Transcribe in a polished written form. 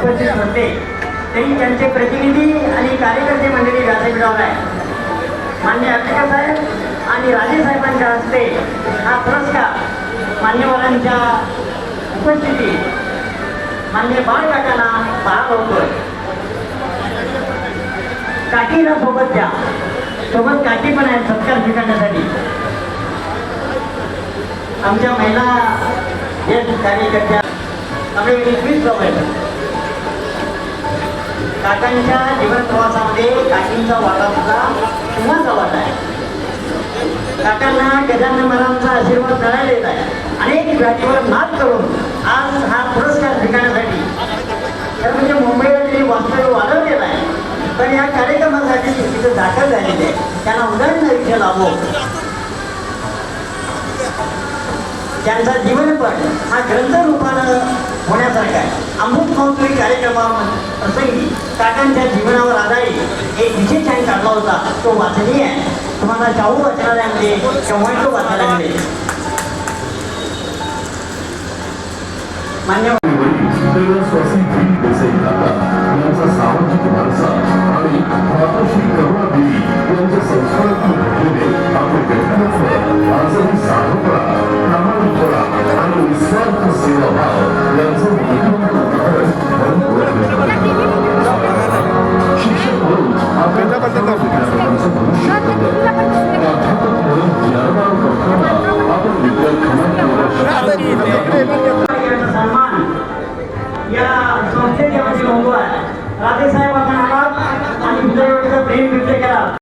उपस्थित होते तरी त्यांचे प्रतिनिधी आणि कार्यकर्ते मंडळी व्यासपीठावर आहे. मान्य अध्यक्ष साहेब आणि राजे साहेबांच्या हस्ते हा पुरस्कार मान्यवरांच्या उपस्थितीत मान्य बाळ काकांना बहाल होतोय. काकीला सोबत द्या, सोबत काकी पण आहेत सत्कार स्वीकारण्यासाठी. आमच्या महिला ज्येष्ठ कार्यकर्त्या आपले 21 लोक आहेत. काकांच्या जीवन प्रवासामध्ये काकींचा वाटा सुद्धा तुम्हाचा वाटा आहे. काकांना गजानन महाराजांचा आशीर्वाद मिळायला येत आहे. अनेक व्याधीवर मात करून आज हा पुरस्कार स्वीकारण्यासाठी तर म्हणजे मुंबईला तरी वास्तव्य वाढवलेलं आहे. पण या कार्यक्रमासाठी तिथे दाखल झालेले त्यांना उदाहरण इथे लावो. त्यांचा जीवनपट हा ग्रंथ रूपानं होण्यासारखा आहे. अमृत महोत्सवी कार्यक्रमाप्रसंगी काकांच्या जीवनावर आधारित एक विशेष अंक काढला होता. तो वाचनीय आहे. तुम्हाला शाहू वाचनालयामध्ये केव्हा तो वाचायला मिळेल. मान्यवर